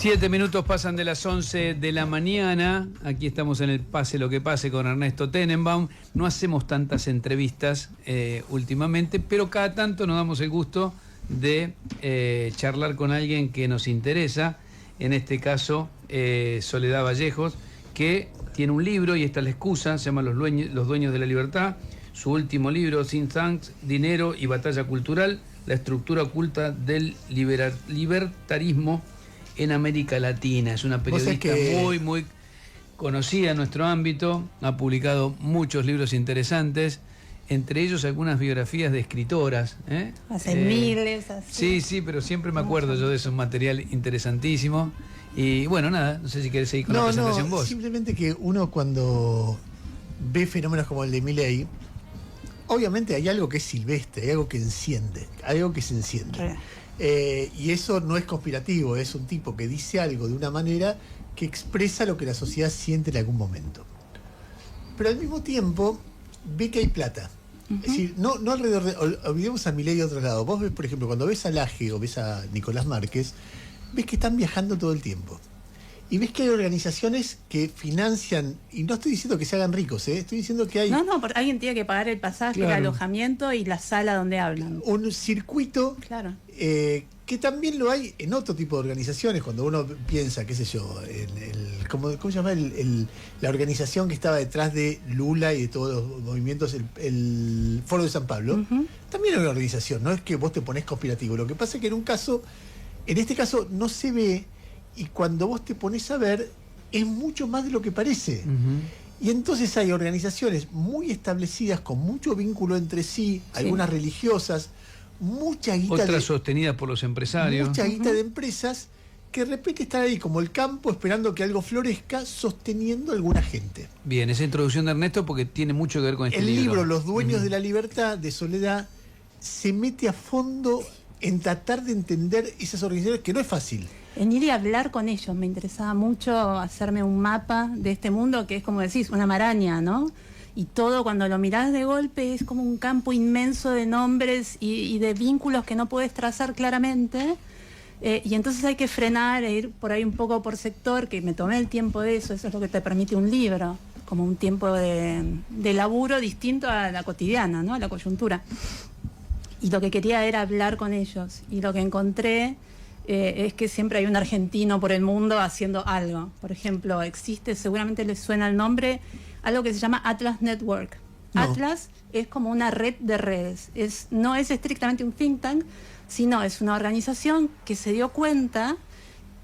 7 minutos pasan de las 11 de la mañana. Aquí estamos en el Pase lo que pase con Ernesto Tenenbaum. No hacemos tantas entrevistas últimamente, pero cada tanto nos damos el gusto de charlar con alguien que nos interesa. En este caso, Soledad Vallejos, que tiene un libro, y esta es la excusa, se llama Los Dueños de la Libertad. Su último libro, Think Tanks, Dinero y Batalla Cultural, la estructura oculta del libertarismo en América Latina. Es una periodista muy conocida en nuestro ámbito, ha publicado muchos libros interesantes, entre ellos algunas biografías de escritoras. Hace miles, así. Sí, pero siempre me acuerdo yo de eso, un material interesantísimo. Y bueno, nada, no sé si querés seguir con la presentación vos. Simplemente que uno cuando ve fenómenos como el de Milei, obviamente hay algo que es silvestre, hay algo que enciende, algo que se enciende. Y eso no es conspirativo, es un tipo que dice algo de una manera que expresa lo que la sociedad siente en algún momento. Pero al mismo tiempo ve que hay plata. Es decir, no alrededor de... Olvidemos a Milei de otro lado. Vos ves, por ejemplo, cuando ves a Laje o ves a Nicolás Márquez, ves que están viajando todo el tiempo. Y ves que hay organizaciones que financian, y no estoy diciendo que se hagan ricos, estoy diciendo que hay... No, porque alguien tiene que pagar el pasaje, el alojamiento y la sala donde hablan. Un circuito que también lo hay en otro tipo de organizaciones. Cuando uno piensa, qué sé yo, ¿cómo se llama? La organización que estaba detrás de Lula y de todos los movimientos, el Foro de San Pablo, también es una organización, no es que vos te ponés conspirativo. Lo que pasa es que en este caso no se ve, y cuando vos te pones a ver, es mucho más de lo que parece. Y entonces hay organizaciones muy establecidas, con mucho vínculo entre sí, algunas religiosas, mucha guita. Otras sostenidas por los empresarios. Mucha guita de empresas que de repente están ahí como el campo esperando que algo florezca, sosteniendo a alguna gente. Bien, esa introducción de Ernesto porque tiene mucho que ver con este libro. El libro Los Dueños de la Libertad, de Soledad, se mete a fondo en tratar de entender esas organizaciones, que no es fácil. En ir y hablar con ellos, me interesaba mucho hacerme un mapa de este mundo que es, como decís, una maraña, ¿no? Y todo, cuando lo mirás de golpe, es como un campo inmenso de nombres y de vínculos que no puedes trazar claramente. Y entonces hay que frenar e ir por ahí un poco por sector, que me tomé el tiempo de eso. Eso es lo que te permite un libro, como un tiempo de laburo distinto a la cotidiana, ¿no? A la coyuntura. Y lo que quería era hablar con ellos. Y lo que encontré es que siempre hay un argentino por el mundo haciendo algo. Por ejemplo, existe, seguramente les suena el nombre, algo que se llama Atlas Network. No. Atlas es como una red de redes. No es estrictamente un think tank, sino es una organización que se dio cuenta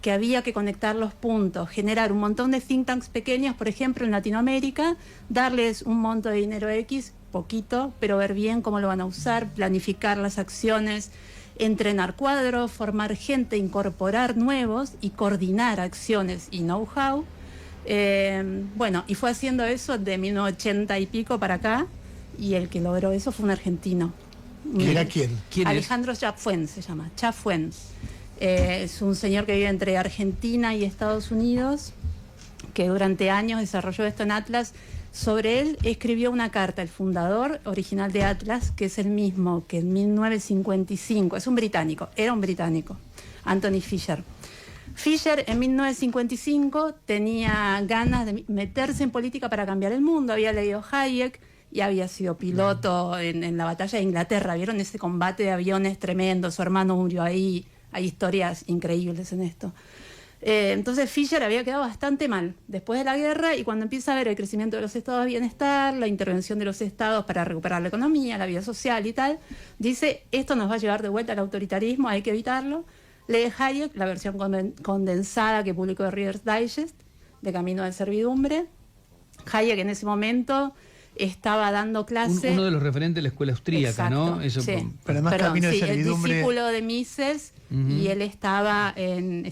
que había que conectar los puntos, generar un montón de think tanks pequeños, por ejemplo, en Latinoamérica, darles un monto de dinero X, poquito, pero ver bien cómo lo van a usar, planificar las acciones, entrenar cuadros, formar gente, incorporar nuevos y coordinar acciones y know-how. Bueno, y fue haciendo eso de 1980 y pico para acá, y el que logró eso fue un argentino. ¿Quién era quién? Alejandro Chafuen se llama, Chafuen. Es un señor que vive entre Argentina y Estados Unidos, que durante años desarrolló esto en Atlas. Sobre él escribió una carta el fundador original de Atlas, que es el mismo que en 1955, era un británico, Anthony Fisher. Fisher en 1955 tenía ganas de meterse en política para cambiar el mundo, había leído Hayek y había sido piloto en la batalla de Inglaterra. ¿Vieron ese combate de aviones tremendo? Su hermano murió ahí, hay historias increíbles en esto. Entonces Fisher había quedado bastante mal después de la guerra, y cuando empieza a ver el crecimiento de los estados de bienestar, la intervención de los estados para recuperar la economía, la vida social y tal, dice, esto nos va a llevar de vuelta al autoritarismo, hay que evitarlo. Lee Hayek, la versión condensada que publicó Reader's Digest, de Camino de Servidumbre. Hayek en ese momento estaba dando clase... Uno de los referentes de la escuela austríaca. Exacto, ¿no? Eso, sí. Pero además Camino de Servidumbre... el discípulo de Mises, y él estaba en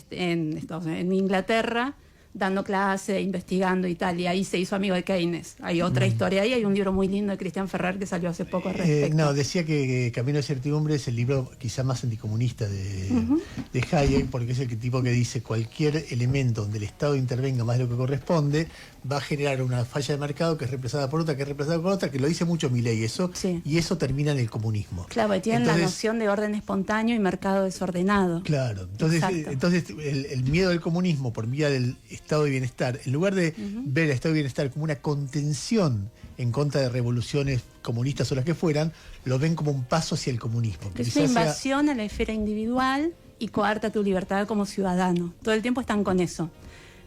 Inglaterra dando clase, investigando y tal, y ahí se hizo amigo de Keynes. Hay otra historia ahí, hay un libro muy lindo de Cristian Ferrer que salió hace poco al respecto. No, decía que Camino de Certidumbre es el libro quizá más anticomunista de Hayek, porque es el tipo que dice cualquier elemento donde el Estado intervenga más de lo que corresponde va a generar una falla de mercado que es reemplazada por otra, que es reemplazada por otra, que lo dice mucho Milei, eso, Sí. y eso termina en el comunismo. Claro, porque tienen la noción de orden espontáneo y mercado desordenado. Claro, entonces el miedo del comunismo por vía del estado de bienestar, en lugar de ver el estado de bienestar como una contención en contra de revoluciones comunistas o las que fueran, lo ven como un paso hacia el comunismo. Es una invasión a la esfera individual y coarta tu libertad como ciudadano. Todo el tiempo están con eso.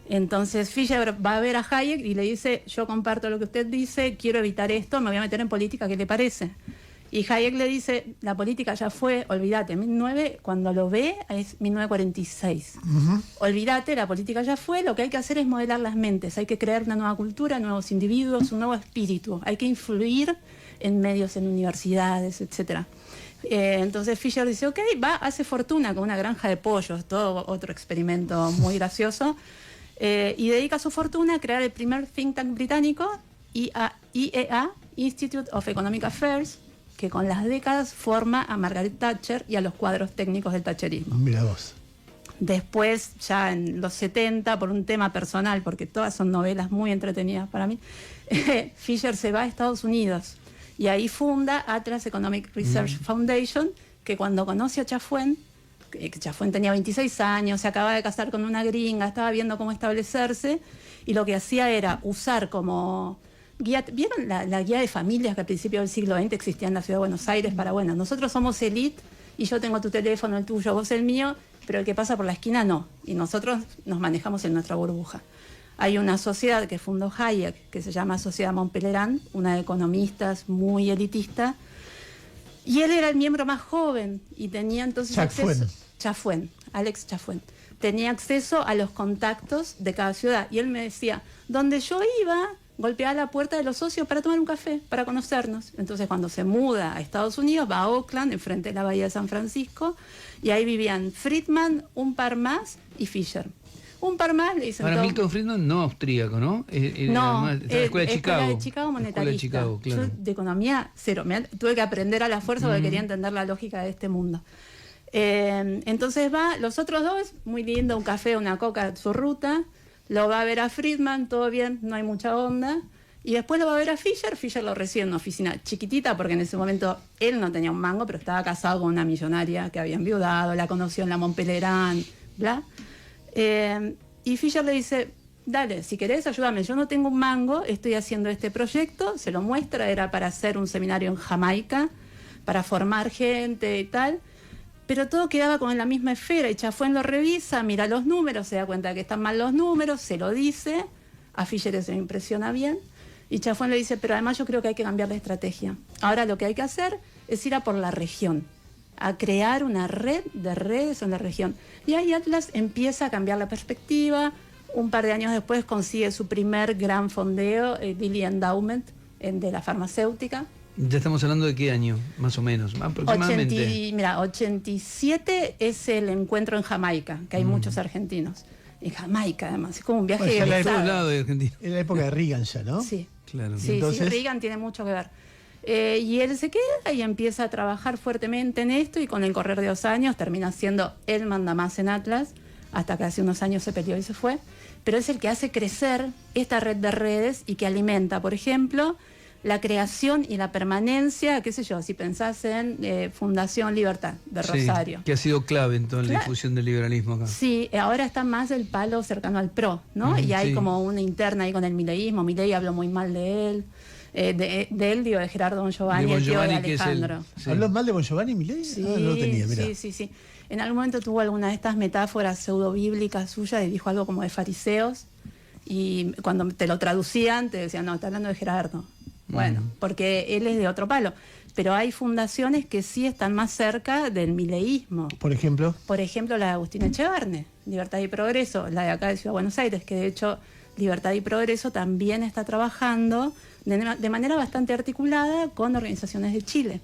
Entonces Fischer va a ver a Hayek y le dice, yo comparto lo que usted dice, quiero evitar esto, me voy a meter en política, ¿qué le parece? Y Hayek le dice, la política ya fue, olvídate, cuando lo ve es 1946. Olvídate, la política ya fue, lo que hay que hacer es modelar las mentes, hay que crear una nueva cultura, nuevos individuos, un nuevo espíritu, hay que influir en medios, en universidades, etcétera. Entonces Fischer dice, ok, hace fortuna con una granja de pollos, todo otro experimento muy gracioso, y dedica su fortuna a crear el primer think tank británico, IEA, Institute of Economic Affairs, que con las décadas forma a Margaret Thatcher y a los cuadros técnicos del thatcherismo. Mira vos. Después, ya en los 70, por un tema personal, porque todas son novelas muy entretenidas para mí, Fischer se va a Estados Unidos y ahí funda Atlas Economic Research Foundation, que cuando conoce a Chafuen, Chafuen tenía 26 años, se acaba de casar con una gringa, estaba viendo cómo establecerse, y lo que hacía era usar como guía, ¿vieron la guía de familias que al principio del siglo XX existía en la ciudad de Buenos Aires? Para, bueno, nosotros somos elite y yo tengo tu teléfono, el tuyo, vos el mío, pero el que pasa por la esquina no, y nosotros nos manejamos en nuestra burbuja. Hay una sociedad que fundó Hayek, que se llama Sociedad Montpellerin, una de economistas muy elitista, y él era el miembro más joven y tenía entonces Alex Chafuen, tenía acceso a los contactos de cada ciudad, y él me decía, donde yo iba, golpeaba la puerta de los socios para tomar un café, para conocernos. Entonces cuando se muda a Estados Unidos, va a Oakland, enfrente de la bahía de San Francisco, y ahí vivían Friedman, un par más, y Fischer. Un par más le dicen. Ahora, todo. Milton Friedman no austríaco, ¿no? No, la Escuela de Chicago. Escuela de Chicago monetarista. Escuela de Chicago, claro. Yo de economía cero. Tuve que aprender a la fuerza porque quería entender la lógica de este mundo. Entonces los otros dos, muy lindo, un café, una coca, su ruta. Lo va a ver a Friedman, todo bien, no hay mucha onda. Y después lo va a ver a Fischer. Fischer lo recibe en una oficina chiquitita, porque en ese momento él no tenía un mango, pero estaba casado con una millonaria que había enviudado, la conoció en la Montpellerin, bla. Y Fischer le dice, dale, si querés, ayúdame, yo no tengo un mango, estoy haciendo este proyecto, se lo muestra, era para hacer un seminario en Jamaica, para formar gente y tal, pero todo quedaba como en la misma esfera, y Chafuen lo revisa, mira los números, se da cuenta que están mal los números, se lo dice, a Fischer eso le impresiona bien, y Chafuen le dice, pero además yo creo que hay que cambiar la estrategia. Ahora lo que hay que hacer es ir a por la región, a crear una red de redes en la región. Y ahí Atlas empieza a cambiar la perspectiva. Un par de años después consigue su primer gran fondeo, Lilly Endowment, de la farmacéutica. Ya estamos hablando de qué año, más o menos, aproximadamente. 87 es el encuentro en Jamaica, que hay muchos argentinos. En Jamaica, además, es como un viaje bueno, de todos lados de Argentina. En la época de Reagan ya, ¿no? Sí. Claro. Sí, entonces... sí, Reagan tiene mucho que ver. Y él se queda y empieza a trabajar fuertemente en esto, y con el correr de los años termina siendo el mandamás en Atlas, hasta que hace unos años se peleó y se fue. Pero es el que hace crecer esta red de redes y que alimenta, por ejemplo, la creación y la permanencia, qué sé yo, si pensás en Fundación Libertad de Rosario. Sí, que ha sido clave en toda la difusión del liberalismo acá. Sí, ahora está más el palo cercano al PRO, ¿no? Y hay como una interna ahí con el mileísmo. Milei habló muy mal de él. De él, digo, de Gerardo Bon Giovanni, el tío de Alejandro. Sí. ¿Habló mal de Bon Giovanni, Milei? Sí, no lo tenía, mirá. sí. En algún momento tuvo alguna de estas metáforas pseudo-bíblicas suyas y dijo algo como de fariseos. Y cuando te lo traducían, te decían, no, está hablando de Gerardo. Bueno, porque él es de otro palo. Pero hay fundaciones que sí están más cerca del mileísmo. ¿Por ejemplo? Por ejemplo, la de Agustín Echevarne, Libertad y Progreso, la de acá de Ciudad de Buenos Aires, que de hecho Libertad y Progreso también está trabajando de manera bastante articulada con organizaciones de Chile.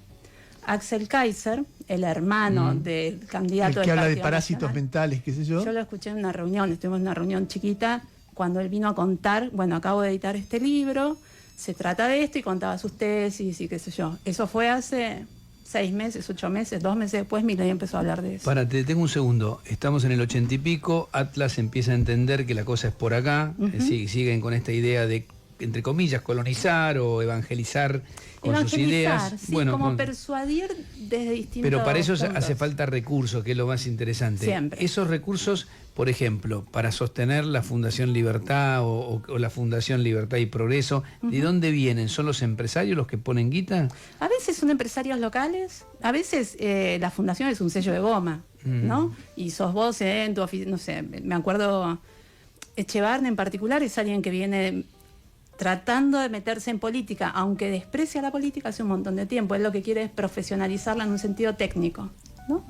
Axel Kaiser, el hermano del candidato el que del habla de Partido parásitos Nacional, mentales, qué sé yo. Yo lo escuché en una reunión, estuvimos en una reunión chiquita, cuando él vino a contar, bueno, acabo de editar este libro, se trata de esto, y contaba sus tesis y qué sé yo. Eso fue hace 6 meses, 8 meses, 2 meses después Milei empezó a hablar de eso. Te detengo un segundo. Estamos en el 80 y pico, Atlas empieza a entender que la cosa es por acá, siguen con esta idea de, entre comillas, colonizar o evangelizar con sus ideas. Sí, bueno, como persuadir desde distintos Pero para eso puntos. hace falta recursos, que es lo más interesante. Siempre. Esos recursos, por ejemplo, para sostener la Fundación Libertad o la Fundación Libertad y Progreso, ¿de dónde vienen? ¿Son los empresarios los que ponen guita? A veces son empresarios locales, a veces la fundación es un sello de goma, ¿no? Y sos vos en tu oficina, no sé, me acuerdo, Echevarne en particular es alguien que viene tratando de meterse en política, aunque desprecia la política hace un montón de tiempo. Él lo que quiere es profesionalizarla en un sentido técnico, ¿no?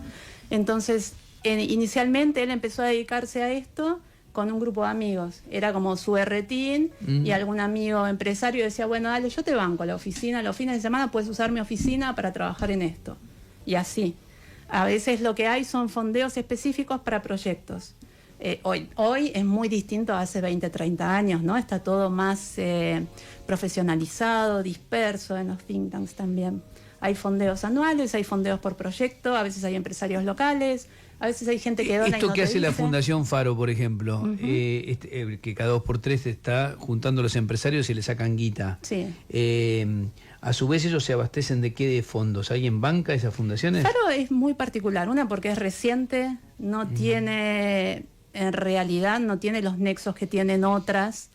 Entonces, inicialmente él empezó a dedicarse a esto con un grupo de amigos. Era como su berretín y algún amigo empresario decía, bueno, dale, yo te banco a la oficina, los fines de semana puedes usar mi oficina para trabajar en esto. Y así. A veces lo que hay son fondeos específicos para proyectos. Hoy es muy distinto a hace 20, 30 años, ¿no? Está todo más profesionalizado, disperso en los think tanks también. Hay fondeos anuales, hay fondeos por proyecto, a veces hay empresarios locales, a veces hay gente que dona. Esto y no que te hace la dice. Fundación Faro, por ejemplo, que cada 2 por 3 está juntando a los empresarios y le sacan guita. Sí. A su vez ellos se abastecen de qué fondos. ¿Hay en banca esas fundaciones? Faro es muy particular, una porque es reciente, no tiene, en realidad no tiene los nexos que tienen otras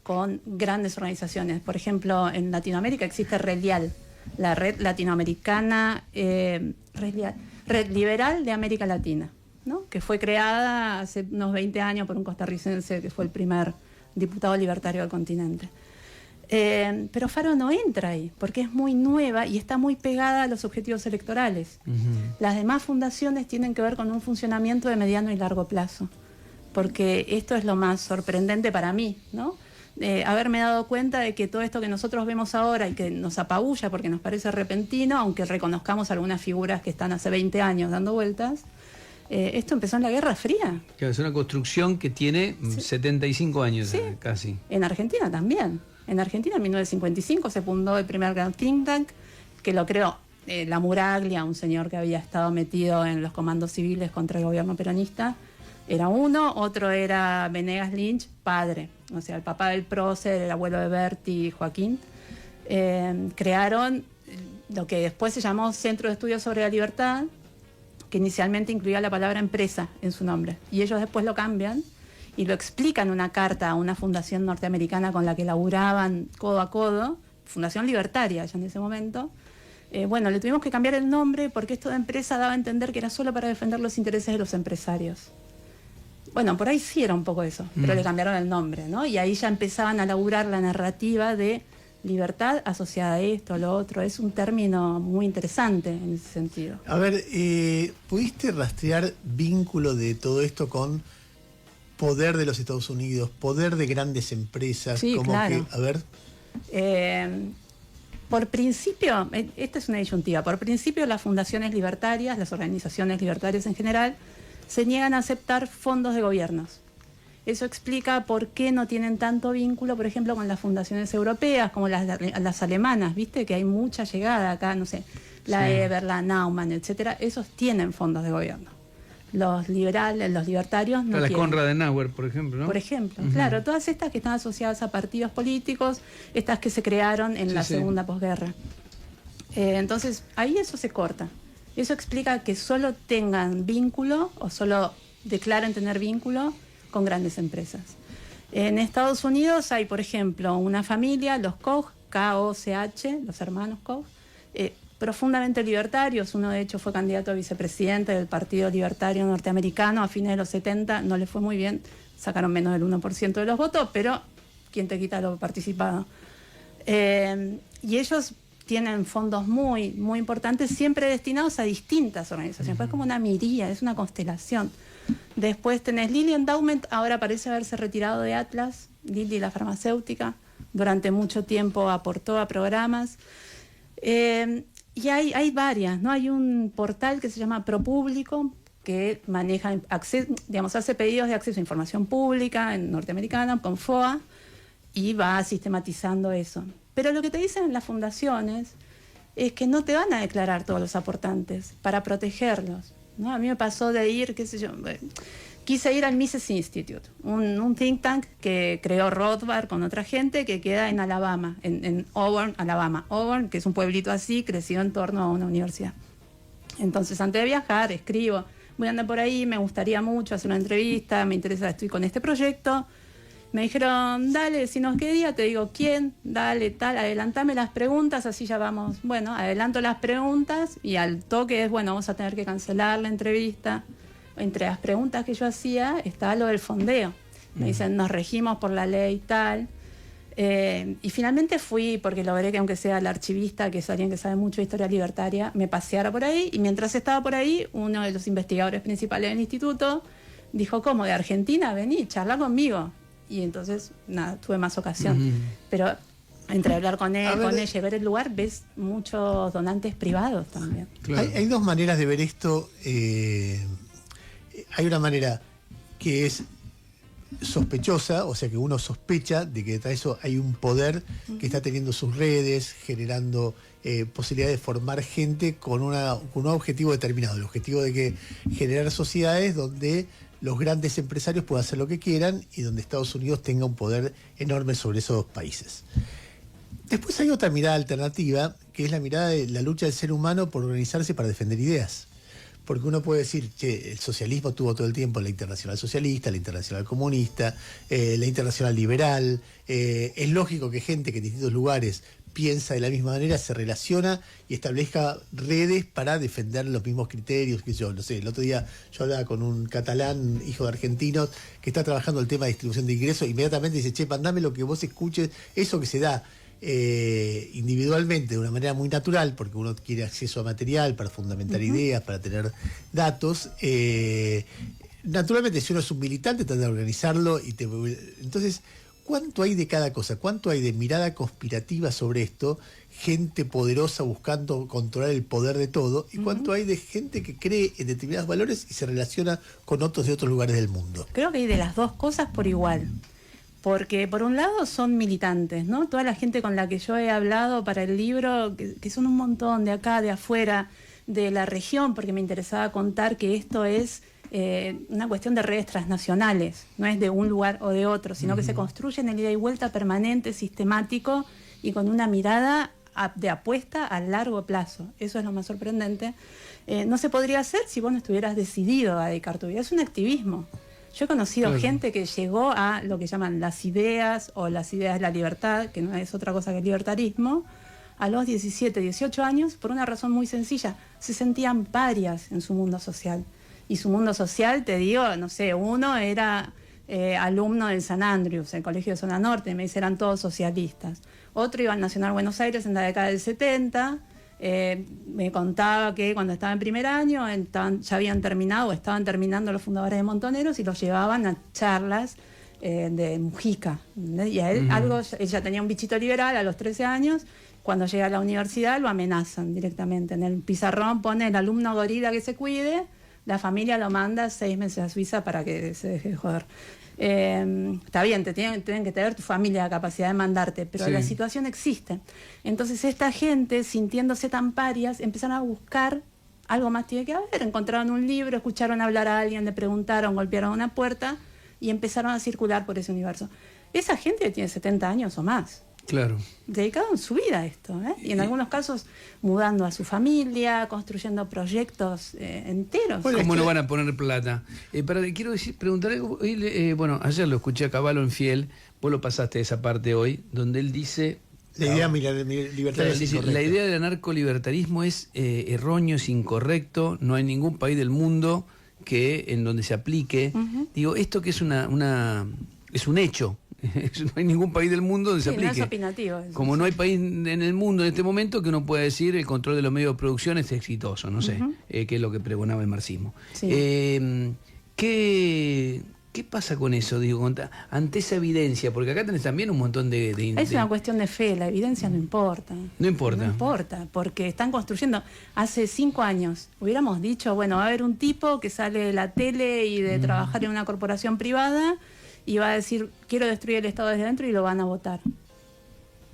con grandes organizaciones. Por ejemplo, en Latinoamérica existe RELIAL, la Red Latinoamericana, Red Liberal de América Latina, ¿no? Que fue creada hace unos 20 años por un costarricense que fue el primer diputado libertario del continente. Pero Faro no entra ahí, porque es muy nueva y está muy pegada a los objetivos electorales. Las demás fundaciones tienen que ver con un funcionamiento de mediano y largo plazo, porque esto es lo más sorprendente para mí, ¿no? Haberme dado cuenta de que todo esto que nosotros vemos ahora y que nos apabulla porque nos parece repentino, aunque reconozcamos algunas figuras que están hace 20 años dando vueltas, esto empezó en la Guerra Fría. Claro, es una construcción que tiene 75 años casi. En Argentina también. En Argentina en 1955 se fundó el primer gran think tank, que lo creó La Muraglia, un señor que había estado metido en los comandos civiles contra el gobierno peronista. Era uno, otro era Venegas Lynch, padre, o sea, el papá del prócer, el abuelo de Berti, Joaquín. Crearon lo que después se llamó Centro de Estudios sobre la Libertad, que inicialmente incluía la palabra empresa en su nombre, y ellos después lo cambian y lo explican en una carta a una fundación norteamericana con la que laburaban codo a codo, Fundación Libertaria ya en ese momento. Bueno, le tuvimos que cambiar el nombre porque esto de empresa daba a entender que era solo para defender los intereses de los empresarios. Bueno, por ahí sí era un poco eso, pero le cambiaron el nombre, ¿no? Y ahí ya empezaban a laburar la narrativa de libertad asociada a esto, a lo otro. Es un término muy interesante en ese sentido. A ver, ¿pudiste rastrear vínculo de todo esto con poder de los Estados Unidos, poder de grandes empresas? Sí, como claro. que, a ver. Por principio, esta es una disyuntiva, por principio las fundaciones libertarias, las organizaciones libertarias en general, se niegan a aceptar fondos de gobiernos. Eso explica por qué no tienen tanto vínculo, por ejemplo, con las fundaciones europeas, como las alemanas, ¿viste? Que hay mucha llegada acá, no sé, la Eber, la Naumann, etcétera. Esos tienen fondos de gobierno. Los liberales, los libertarios no La tienen. Konrad Adenauer, por ejemplo, ¿no? Por ejemplo, claro, todas estas que están asociadas a partidos políticos, estas que se crearon en la segunda posguerra. Entonces, ahí eso se corta. Eso explica que solo tengan vínculo o solo declaren tener vínculo con grandes empresas. En Estados Unidos hay, por ejemplo, una familia, los Koch, K-O-C-H, los hermanos Koch, profundamente libertarios. Uno, de hecho, fue candidato a vicepresidente del Partido Libertario Norteamericano a fines de los 70. No le fue muy bien, sacaron menos del 1% de los votos, pero ¿quién te quita lo participado? Y ellos tienen fondos muy, muy importantes, siempre destinados a distintas organizaciones. Pues es como una miría, es una constelación. Después tenés Lilly Endowment, ahora parece haberse retirado de Atlas. Lilly, la farmacéutica, durante mucho tiempo aportó a programas. Y hay varias, ¿no? Hay un portal que se llama ProPúblico, que maneja, digamos, hace pedidos de acceso a información pública en norteamericana con FOA y va sistematizando eso. Pero lo que te dicen en las fundaciones es que no te van a declarar todos los aportantes para protegerlos, ¿no? A mí me pasó de ir, qué sé yo, quise ir al Mises Institute, un think tank que creó Rothbard con otra gente, que queda en Alabama, en Auburn, Alabama. Auburn, que es un pueblito así, creció en torno a una universidad. Entonces, antes de viajar, escribo, voy a andar por ahí, me gustaría mucho hacer una entrevista, me interesa, estoy con este proyecto. Me dijeron, dale, decinos qué día, te digo quién, dale, tal, adelantame las preguntas, así ya vamos. Bueno, adelanto las preguntas y al toque es, bueno, vamos a tener que cancelar la entrevista. Entre las preguntas que yo hacía estaba lo del fondeo. Me dicen, nos regimos por la ley tal. Y finalmente fui, porque logré que aunque sea el archivista, que es alguien que sabe mucho de historia libertaria, me paseara por ahí. Y mientras estaba por ahí, uno de los investigadores principales del instituto dijo, ¿cómo? ¿De Argentina? Vení, charla conmigo. Y entonces, nada, tuve más ocasión. Pero entre hablar con él, con ella y ver el lugar, ves muchos donantes privados también. Claro. Hay dos maneras de ver esto. Hay una manera que es sospechosa, o sea que uno sospecha de que detrás de eso hay un poder que está teniendo sus redes, generando posibilidades de formar gente con un objetivo determinado, el objetivo de que generar sociedades donde los grandes empresarios puedan hacer lo que quieran y donde Estados Unidos tenga un poder enorme sobre esos países. Después hay otra mirada alternativa, que es la mirada de la lucha del ser humano por organizarse para defender ideas. Porque uno puede decir que el socialismo tuvo todo el tiempo la internacional socialista, la internacional comunista, la internacional liberal. Es lógico que gente que en distintos lugares piensa de la misma manera se relaciona y establezca redes para defender los mismos criterios. Que yo, no sé, el otro día yo hablaba con un catalán, hijo de argentinos, que está trabajando el tema de distribución de ingresos, inmediatamente dice, che, mandame lo que vos escuches, eso que se da individualmente de una manera muy natural, porque uno quiere acceso a material para fundamentar ideas, para tener datos. Naturalmente, si uno es un militante, trata de organizarlo entonces, ¿cuánto hay de cada cosa? ¿Cuánto hay de mirada conspirativa sobre esto? Gente poderosa buscando controlar el poder de todo. ¿Y cuánto hay de gente que cree en determinados valores y se relaciona con otros de otros lugares del mundo? Creo que hay de las dos cosas por igual. Porque por un lado son militantes, ¿no? Toda la gente con la que yo he hablado para el libro, que son un montón de acá, de afuera, de la región, porque me interesaba contar que esto es una cuestión de redes transnacionales, no es de un lugar o de otro, sino que se construye en el ida y vuelta permanente, sistemático y con una mirada de apuesta a largo plazo. Eso es lo más sorprendente. No se podría hacer si vos no estuvieras decidido a dedicar tu vida. Es un activismo. Yo he conocido gente que llegó a lo que llaman las ideas o las ideas de la libertad, que no es otra cosa que el libertarismo, a los 17, 18 años, por una razón muy sencilla. Se sentían parias en su mundo social. Y su mundo social, te digo, no sé, uno era alumno del San Andrews, el colegio de Zona Norte, me dice, eran todos socialistas. Otro iba al Nacional Buenos Aires en la década del 70, me contaba que cuando estaba en primer año ya habían terminado o estaban terminando los fundadores de Montoneros y los llevaban a charlas de Mujica. ¿Entendés? Y a él él ya tenía un bichito liberal a los 13 años. Cuando llega a la universidad lo amenazan directamente. En el pizarrón pone el alumno gorila que se cuide, la familia lo manda 6 meses a Suiza para que se deje de joder. Está bien, tienen que tener tu familia la capacidad de mandarte, pero la situación existe. Entonces esta gente, sintiéndose tan parias, empezaron a buscar algo más tiene que haber. Encontraron un libro, escucharon hablar a alguien, le preguntaron, golpearon una puerta y empezaron a circular por ese universo. Esa gente tiene 70 años o más. Claro. Dedicaron su vida a esto, y en algunos casos mudando a su familia, construyendo proyectos enteros. Bueno, ¿cómo no van a poner plata? Quiero preguntar algo. Bueno, ayer lo escuché a Cavallo en Fiel, vos lo pasaste esa parte hoy, donde él dice... La idea libertaria es incorrecta. La idea del anarcolibertarismo es erróneo, es incorrecto, no hay ningún país del mundo en donde se aplique. Digo, esto que es es un hecho. No hay ningún país del mundo donde se aplique. No es opinativo. Como no hay país en el mundo en este momento que uno pueda decir el control de los medios de producción es exitoso, no sé, que es lo que pregonaba el marxismo. Sí. ¿Qué pasa con eso? Digo, ante esa evidencia, porque acá tenés también un montón Es una cuestión de fe, la evidencia no importa. No importa. No importa, porque están construyendo. Hace 5 años hubiéramos dicho, bueno, va a haber un tipo que sale de la tele y de trabajar en una corporación privada y va a decir, quiero destruir el Estado desde dentro, y lo van a votar.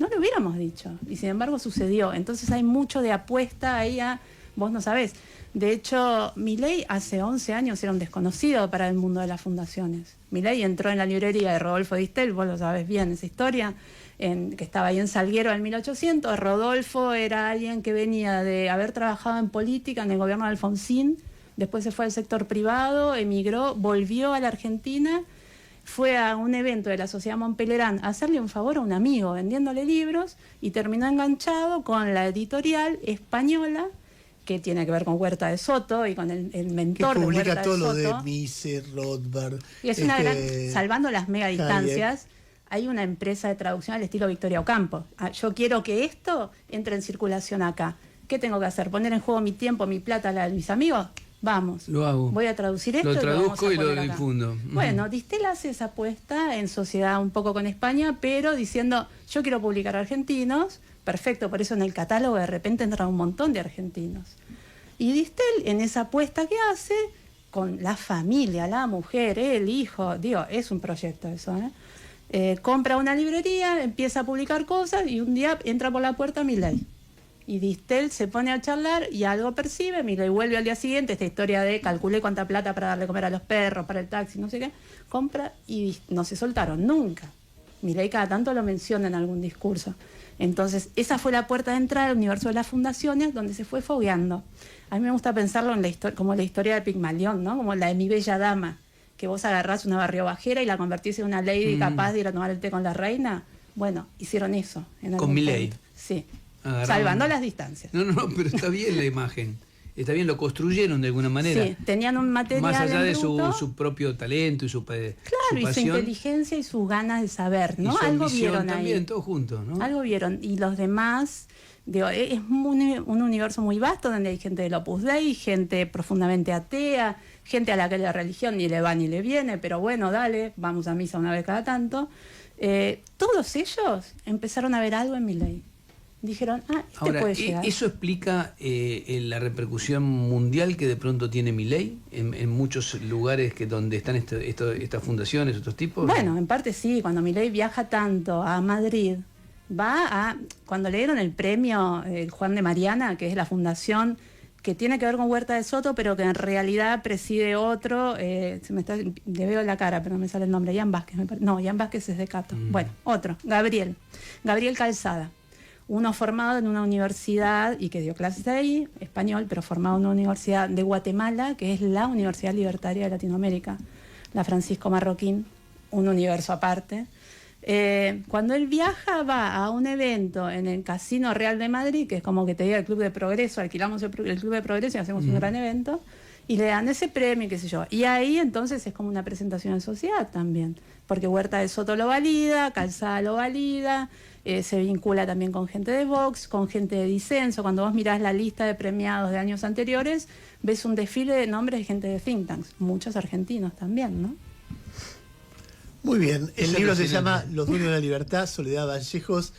No lo hubiéramos dicho, y sin embargo sucedió. Entonces hay mucho de apuesta ahí a, vos no sabés. De hecho, Milei hace 11 años era un desconocido para el mundo de las fundaciones. Milei entró en la librería de Rodolfo Distel, vos lo sabés bien esa historia, que estaba ahí en Salguero en 1800. Rodolfo era alguien que venía de haber trabajado en política en el gobierno de Alfonsín, después se fue al sector privado, emigró, volvió a la Argentina, fue a un evento de la Sociedad Montpellier a hacerle un favor a un amigo vendiéndole libros y terminó enganchado con la editorial española que tiene que ver con Huerta de Soto y con el mentor de Huerta de Soto. Que publica todo lo de Mises, Rothbard. Y es una gran, salvando las mega distancias, hay una empresa de traducción al estilo Victoria Ocampo. Yo quiero que esto entre en circulación acá. ¿Qué tengo que hacer? ¿Poner en juego mi tiempo, mi plata, la de mis amigos? Vamos, lo hago. Voy a traducir esto. Lo traduzco y lo acá. difundo. Bueno, Distel hace esa apuesta en sociedad un poco con España, pero diciendo, yo quiero publicar argentinos, perfecto, por eso en el catálogo de repente entra un montón de argentinos. Y Distel, en esa apuesta que hace, con la familia, la mujer, el hijo, digo, es un proyecto eso, compra una librería, empieza a publicar cosas y un día entra por la puerta Milei. Y Distel se pone a charlar y algo percibe, Milei vuelve al día siguiente, esta historia de calculé cuánta plata para darle comer a los perros, para el taxi, no sé qué, compra y no se soltaron nunca. Milei cada tanto lo menciona en algún discurso. Entonces, esa fue la puerta de entrada al universo de las fundaciones, donde se fue fogueando. A mí me gusta pensarlo en como la historia de Pigmalión, ¿no? Como la de Mi Bella Dama, que vos agarrás una barriobajera y la convertís en una lady capaz de ir a tomar el té con la reina. Bueno, hicieron eso. ¿Con Milei? Sí. Agarraron... Salvando las distancias. No, pero está bien la imagen. Está bien, lo construyeron de alguna manera. Sí, tenían un material más allá de bruto, su propio talento y su claro, su y su inteligencia y sus ganas de saber, ¿no? Y su algo vieron también, ahí. todos juntos, ¿no? Algo vieron. Y los demás, digo, es un universo muy vasto donde hay gente del Opus Dei, gente profundamente atea, gente a la que la religión ni le va ni le viene, pero bueno, dale, vamos a misa una vez cada tanto. Todos ellos empezaron a ver algo en Milei. Dijeron, ahora, puede llegar. ¿eso explica la repercusión mundial que de pronto tiene Milei en muchos lugares donde están estas fundaciones, estos tipos? Bueno, en parte sí. Cuando Milei viaja tanto a Madrid, cuando le dieron el premio Juan de Mariana, que es la fundación que tiene que ver con Huerta de Soto, pero que en realidad preside otro, le veo la cara, pero no me sale el nombre, Jan Vázquez. Jan Vázquez es de Cato. Bueno, otro, Gabriel Calzada. Uno formado en una universidad y que dio clases ahí, español, pero formado en una universidad de Guatemala, que es la Universidad Libertaria de Latinoamérica, la Francisco Marroquín, un universo aparte. Cuando él viaja, va a un evento en el Casino Real de Madrid, que es como que te diga el Club de Progreso, alquilamos el Club de Progreso y hacemos un gran evento, y le dan ese premio, qué sé yo. Y ahí entonces es como una presentación en sociedad también, porque Huerta de Soto lo valida, Calzada lo valida, se vincula también con gente de Vox, con gente de disenso. Cuando vos mirás la lista de premiados de años anteriores, ves un desfile de nombres de gente de think tanks, muchos argentinos también, ¿no? Muy bien, el libro se llama Los Dueños de la Libertad, Soledad Vallejos,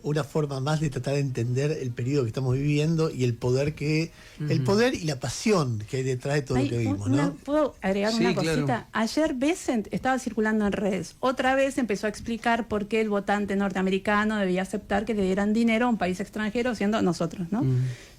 una forma más de tratar de entender el periodo que estamos viviendo y el poder el poder y la pasión que hay detrás de todo lo que vivimos, ¿no? ¿Puedo agregar una cosita? Claro. Ayer Bessent estaba circulando en redes. Otra vez empezó a explicar por qué el votante norteamericano debía aceptar que le dieran dinero a un país extranjero, siendo nosotros, ¿no?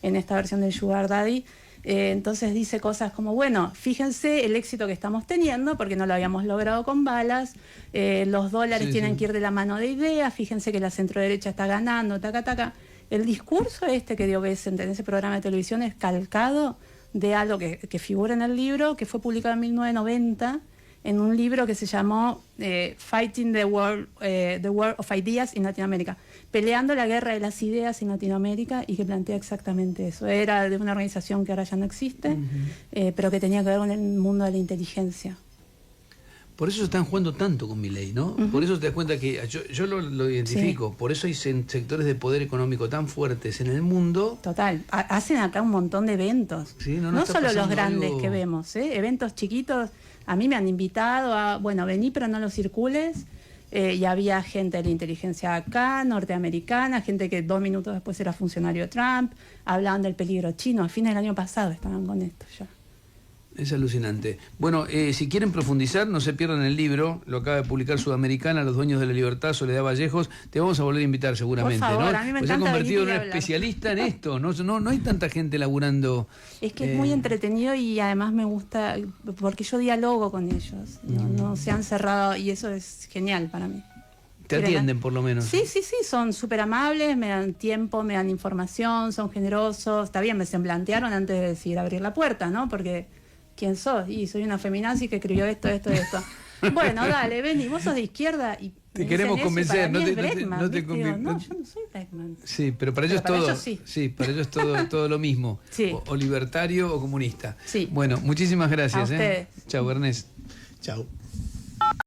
En esta versión del Sugar Daddy. Entonces dice cosas como, bueno, fíjense el éxito que estamos teniendo porque no lo habíamos logrado con balas, los dólares tienen que ir de la mano de ideas, fíjense que la centroderecha está ganando, taca. El discurso que dio Bessent en ese programa de televisión es calcado de algo que figura en el libro, que fue publicado en 1990 en un libro que se llamó Fighting the War of Ideas in Latinoamérica, peleando la guerra de las ideas en Latinoamérica, y que plantea exactamente eso. Era de una organización que ahora ya no existe, pero que tenía que ver con el mundo de la inteligencia. Por eso están jugando tanto con Milei, ¿no? Por eso te das cuenta que yo lo identifico. Sí. Por eso hay sectores de poder económico tan fuertes en el mundo. Total. Hacen acá un montón de eventos. Sí, no solo los grandes algo... que vemos, eventos chiquitos A mí me han invitado a, bueno, vení pero no lo circules. Y había gente de la inteligencia acá, norteamericana, gente que 2 minutos después era funcionario de Trump, hablaban del peligro chino. A fines del año pasado estaban con esto ya. Es alucinante. Bueno, si quieren profundizar, no se pierdan el libro, lo acaba de publicar Sudamericana, Los Dueños de la Libertad, Soledad Vallejos. Te vamos a volver a invitar seguramente, Por favor, ¿no? a mí me Pues se ha encanta convertido en venir y un hablar. especialista en esto. No hay tanta gente laburando. Es que es muy entretenido y además me gusta, porque yo dialogo con ellos, no se han cerrado y eso es genial para mí. Te atienden por lo menos. Sí, son súper amables, me dan tiempo, me dan información, son generosos. Está bien, me semblantearon antes de decir abrir la puerta, ¿no? Porque, ¿quién sos? Y soy una feminazi que escribió esto. Bueno, dale, vení, vos sos de izquierda y te queremos convencer, no te no, yo no soy Bregman. Sí, pero para ellos para todo. ellos sí. Sí, para ellos todo lo mismo. Sí. O libertario o comunista. Sí. Bueno, muchísimas gracias. A ustedes. Chau, Ernest. Chau.